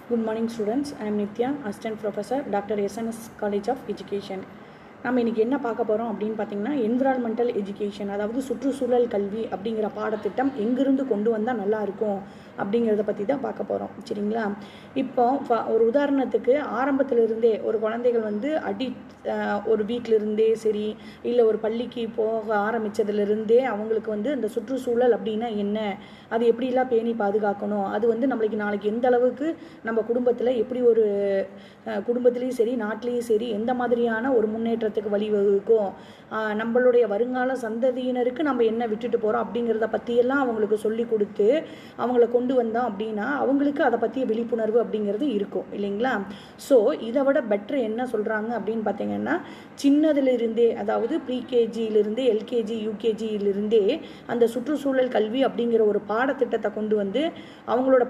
Good morning students. I am Nitya, Assistant Professor, Dr. SNS College of Education. நம்ம இன்றைக்கி என்ன பார்க்க போகிறோம் அப்படின்னு பார்த்தீங்கன்னா என்விரான்மெண்டல் எஜுகேஷன், அதாவது சுற்றுச்சூழல் கல்வி அப்படிங்கிற பாடத்திட்டம் எங்கிருந்து கொண்டு வந்தால் நல்லாயிருக்கும் அப்படிங்கிறத பற்றி தான் பார்க்க போகிறோம். சரிங்களா? இப்போ ஒரு உதாரணத்துக்கு ஆரம்பத்திலிருந்தே ஒரு குழந்தைகள் வந்து ஒரு வீட்டிலிருந்தே சரி, இல்லை ஒரு பள்ளிக்கு போக ஆரம்பித்ததுலேருந்தே அவங்களுக்கு வந்து அந்த சுற்றுச்சூழல் அப்படின்னா என்ன, அது எப்படிலாம் பேணி பாதுகாக்கணும், அது வந்து நம்மளுக்கு நாளைக்கு எந்த அளவுக்கு நம்ம குடும்பத்தில் எப்படி ஒரு குடும்பத்துலேயும் சரி நாட்டிலையும் சரி எந்த மாதிரியான ஒரு முன்னேற்றத்துக்கு வழிவகுக்கும், நம்மளுடைய வருங்கால சந்ததியினருக்கு நம்ம என்ன விட்டுட்டு போகிறோம் அப்படிங்கிறத பற்றியெல்லாம் அவங்களுக்கு சொல்லி கொடுத்து அவங்கள கொண்டு வந்தோம் அப்படின்னா அவங்களுக்கு அதை பற்றிய விழிப்புணர்வு அப்படிங்கிறது இருக்கும் இல்லைங்களா? ஸோ இதை விட பெட்ரு என்ன சொல்கிறாங்க அப்படின்னு பார்த்தீங்கன்னா, சின்னதிலிருந்தே, அதாவது ப்ரீகேஜியிலிருந்தே எல்கேஜி யூகேஜியிலிருந்தே அந்த சுற்றுச்சூழல் கல்வி அப்படிங்கிற ஒரு பாடத்திட்டத்தை கொண்டு வந்து அவங்களோட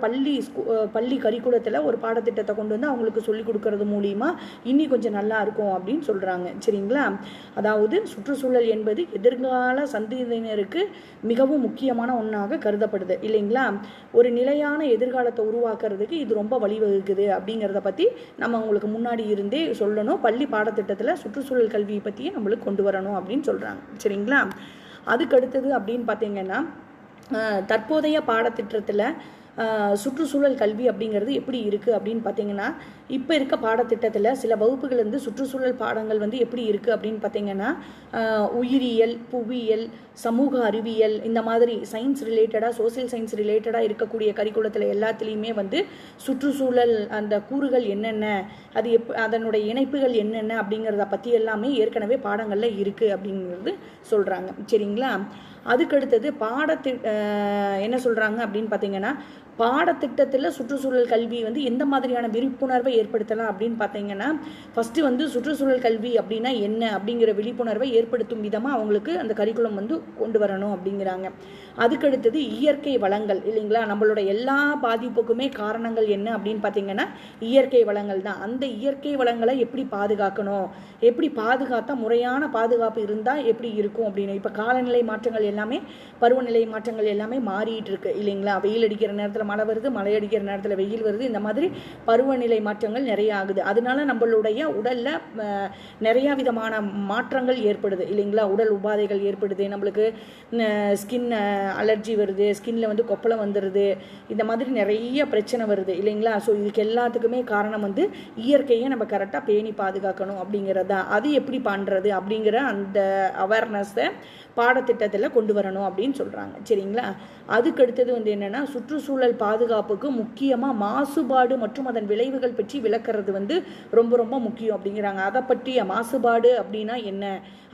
பள்ளி கரிக்குலத்தில் ஒரு பாடத்திட்டத்தை கொண்டு வந்து அவங்களுக்கு சொல்லிக் கொடுக்கறது மூலிமா இன்னி கொஞ்சம் நல்லா இருக்கும் அப்படின்னு சொல்கிறாங்க. சரிங்களா? அதாவது சுற்றுச்சூழல் என்பது எதிர்கால சந்ததியினருக்கு மிகவும் முக்கியமான ஒன்றாக கருதப்படுது இல்லைங்களா? ஒரு நிலையான எதிர்காலத்தை உருவாக்குறதுக்கு இது ரொம்ப வழிவகுக்குது அப்படிங்கிறத பற்றி நம்ம உங்களுக்கு முன்னாடி இருந்தே சொல்லணும். பள்ளி பாடத்திட்டத்தில் சுற்றுச்சூழல் கல்வியை பற்றியே நம்மளுக்கு கொண்டு வரணும் அப்படின்னு சொல்கிறாங்க. சரிங்களா? அதுக்கு அடுத்தது அப்படின்னு பார்த்தீங்கன்னா, தற்போதைய பாடத்திட்டத்தில் சுற்றுச்சூழல் கல்வி அப்படிங்கிறது எப்படி இருக்குது அப்படின்னு பார்த்தீங்கன்னா, இப்போ இருக்க பாடத்திட்டத்தில் சில வகுப்புகள் வந்து சுற்றுச்சூழல் பாடங்கள் வந்து எப்படி இருக்குது அப்படின்னு பார்த்தீங்கன்னா, உயிரியல், புவியியல், சமூக அறிவியல், இந்த மாதிரி சயின்ஸ் ரிலேட்டடாக, சோசியல் சயின்ஸ் ரிலேட்டடாக இருக்கக்கூடிய கரிக்குலத்தில் எல்லாத்துலேயுமே வந்து சுற்றுச்சூழல் அந்த கூறுகள் என்னென்ன, அது அதனுடைய இணைப்புகள் என்னென்ன அப்படிங்கிறத பற்றி எல்லாமே ஏற்கனவே பாடங்களில் இருக்குது அப்படிங்கிறது சொல்கிறாங்க. சரிங்களா? அதுக்கடுத்தது என்ன சொல்கிறாங்க அப்படின்னு பார்த்தீங்கன்னா, பாடத்திட்டத்தில் சுற்றுச்சூழல் கல்வி வந்து எந்த மாதிரியான விழிப்புணர்வை ஏற்படுத்தலாம் அப்படின்னு பார்த்தீங்கன்னா, ஃபஸ்ட்டு வந்து சுற்றுச்சூழல் கல்வி அப்படின்னா என்ன அப்படிங்கிற விழிப்புணர்வை ஏற்படுத்தும் விதமாக அவங்களுக்கு அந்த கரிக்குலம் வந்து கொண்டு வரணும் அப்படிங்கிறாங்க. அதுக்கடுத்தது இயற்கை வளங்கள் இல்லைங்களா? நம்மளோட எல்லா பாதிப்புக்குமே காரணங்கள் என்ன அப்படின்னு பார்த்தீங்கன்னா இயற்கை வளங்கள் தான். அந்த இயற்கை வளங்களை எப்படி பாதுகாக்கணும், எப்படி பாதுகாத்தா முறையான பாதுகாப்பு இருந்தால் எப்படி இருக்கும் அப்படின்னு. இப்போ காலநிலை மாற்றங்கள் எல்லாமே, பருவநிலை மாற்றங்கள் எல்லாமே மாறிட்டு இருக்கு இல்லைங்களா? வெயில் அடிக்கிற நேரத்தில் மழை வருது, மழை அடிக்கிற நேரத்தில் வெயில் வருது, இந்த மாதிரி பருவநிலை மாற்றங்கள் நிறைய ஆகுது. அதனால நம்மளுடைய உடலில் நிறையா விதமான மாற்றங்கள் ஏற்படுது இல்லைங்களா? உடல் உபாதைகள் ஏற்படுது, நம்மளுக்கு ஸ்கின் அலர்ஜி வருது, ஸ்கின்ல வந்து கொப்பளம் வந்துடுது, இந்த மாதிரி நிறைய பிரச்சனை வருது இல்லைங்களா? ஸோ இதுக்கு எல்லாத்துக்குமே காரணம் வந்து இயற்கையை நம்ம கரெக்டாக பேணி பாதுகாக்கணும் அப்படிங்கிறதா. அது எப்படி பண்ணுறது அப்படிங்கிற அந்த அவேர்னஸை பாடத்திட்டத்தில் கொண்டு வரணும் அப்படின்னு சொல்கிறாங்க. சரிங்களா? அதுக்கடுத்தது வந்து என்னென்னா, சுற்றுச்சூழல் பாதுகாப்புக்கு முக்கியமாக மாசுபாடு மற்றும் அதன் விளைவுகள் பற்றி விளக்குறது வந்து ரொம்ப ரொம்ப முக்கியம் அப்படிங்கிறாங்க. அதை பற்றிய மாசுபாடு அப்படின்னா என்ன,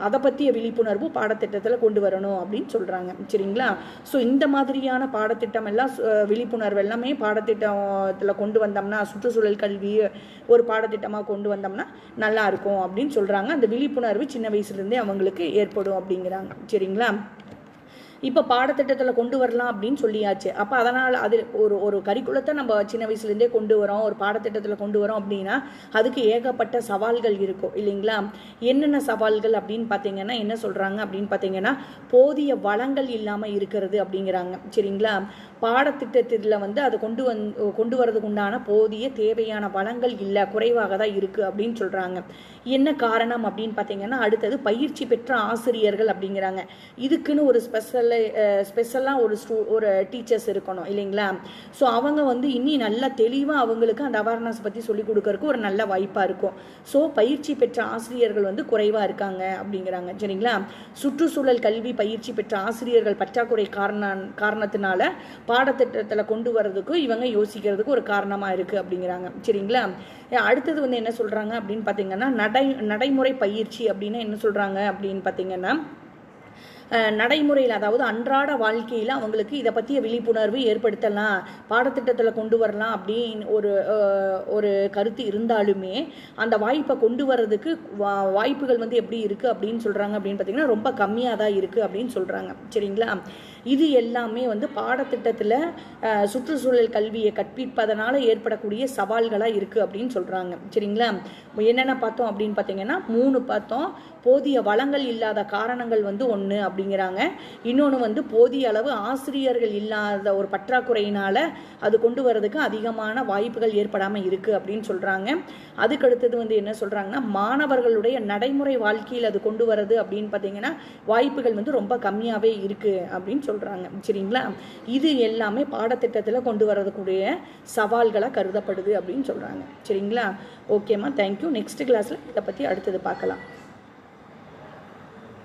அதை பற்றிய விழிப்புணர்வு பாடத்திட்டத்தில் கொண்டு வரணும் அப்படின்னு சொல்கிறாங்க. சரிங்களா? ஸோ இந்த மாதிரியான பாடத்திட்டம் எல்லாம், விழிப்புணர்வு எல்லாமே பாடத்திட்டத்தில் கொண்டு வந்தோம்னா, சுற்றுச்சூழல் கல்வி ஒரு பாடத்திட்டமாக கொண்டு வந்தோம்னா நல்லா இருக்கும் அப்படின்னு சொல்கிறாங்க. அந்த விழிப்புணர்வு சின்ன வயசுலேருந்தே அவங்களுக்கு ஏற்படும் அப்படிங்கிறாங்க. சரிங்களா? இப்போ பாடத்திட்டத்தில் கொண்டு வரலாம் அப்படின்னு சொல்லியாச்சு. அப்போ அதனால் அது ஒரு கரிக்குலத்தை நம்ம சின்ன வயசுலேருந்தே கொண்டு வரோம், ஒரு பாடத்திட்டத்தில் கொண்டு வரோம் அப்படின்னா அதுக்கு ஏகப்பட்ட சவால்கள் இருக்கும் இல்லைங்களா? என்னென்ன சவால்கள் அப்படின்னு பார்த்தீங்கன்னா என்ன சொல்கிறாங்க அப்படின்னு பார்த்தீங்கன்னா, போதிய வளங்கள் இல்லாமல் இருக்கிறது அப்படிங்கிறாங்க. சரிங்களா? பாடத்திட்டத்தில் வந்து அதை கொண்டு வரதுக்கு உண்டான போதிய தேவையான வளங்கள் இல்லை, குறைவாக தான் இருக்குது அப்படின்னு சொல்கிறாங்க. என்ன காரணம் அப்படின்னு பார்த்தீங்கன்னா, அடுத்தது பயிற்சி பெற்ற ஆசிரியர்கள் அப்படிங்கிறாங்க. இதுக்குன்னு ஒரு ஸ்பெஷலாக ஒரு டீச்சர்ஸ் இருக்கணும் இல்லைங்களா? ஸோ அவங்க வந்து இன்னி நல்லா தெளிவாக அவங்களுக்கு அந்த அவேர்னஸ் பற்றி சொல்லிக் கொடுக்கறதுக்கு ஒரு நல்ல வாய்ப்பாக இருக்கும். ஸோ பயிற்சி பெற்ற ஆசிரியர்கள் வந்து குறைவாக இருக்காங்க அப்படிங்கிறாங்க. சரிங்களா? சுற்றுச்சூழல் கல்வி பயிற்சி பெற்ற ஆசிரியர்கள் பற்றாக்குறை காரணத்தினால பாடத்திட்டத்தில் கொண்டு வரதுக்கு இவங்க யோசிக்கிறதுக்கு ஒரு காரணமாக இருக்குது அப்படிங்கிறாங்க. சரிங்களா? அடுத்தது வந்து என்ன சொல்கிறாங்க அப்படின்னு பார்த்தீங்கன்னா, நடைமுறை பயிற்சி அப்படின்னு என்ன சொல்கிறாங்க அப்படின்னு பார்த்தீங்கன்னா, நடைமுறையில், அதாவது அன்றாட வாழ்க்கையில் அவங்களுக்கு இதை பற்றிய விழிப்புணர்வு ஏற்படுத்தலாம், பாடத்திட்டத்தில் கொண்டு வரலாம் அப்படின்னு ஒரு கருத்து இருந்தாலுமே அந்த வாய்ப்பை கொண்டு வர்றதுக்கு வாய்ப்புகள் வந்து எப்படி இருக்குது அப்படின்னு சொல்கிறாங்க அப்படின்னு பார்த்தீங்கன்னா ரொம்ப கம்மியாக தான் இருக்குது அப்படின்னு சொல்கிறாங்க. சரிங்களா? இது எல்லாமே வந்து பாடத்திட்டத்தில் சுற்றுச்சூழல் கல்வியை கற்பிப்பதனால் ஏற்படக்கூடிய சவால்களாக இருக்குது அப்படின்னு சொல்கிறாங்க. சரிங்களா? என்னென்ன பார்த்தோம் அப்படின்னு பார்த்தீங்கன்னா 3 பார்த்தோம். போதிய வளங்கள் இல்லாத காரணங்கள் வந்து ஒன்று அப்படிங்கிறாங்க. இன்னொன்று வந்து போதிய அளவு ஆசிரியர்கள் இல்லாத ஒரு பற்றாக்குறையினால் அது கொண்டு வரதுக்கு அதிகமான வாய்ப்புகள் ஏற்படாமல் இருக்குது அப்படின்னு சொல்கிறாங்க. அதுக்கடுத்தது வந்து என்ன சொல்கிறாங்கன்னா மாணவர்களுடைய நடைமுறை வாழ்க்கையில் அது கொண்டு வரது அப்படின்னு பார்த்தீங்கன்னா வாய்ப்புகள் வந்து ரொம்ப கம்மியாகவே இருக்குது அப்படின்னு சொல்கிறாங்க. சரிங்களா? இது எல்லாமே பாடத்திட்டத்தில் கொண்டு வரக்கூடிய சவால்களாக கருதப்படுது அப்படின்னு சொல்கிறாங்க. சரிங்களா? ஓகேம்மா, தேங்க்யூ. நெக்ஸ்ட் கிளாஸில் இதை பற்றி அடுத்தது பார்க்கலாம்.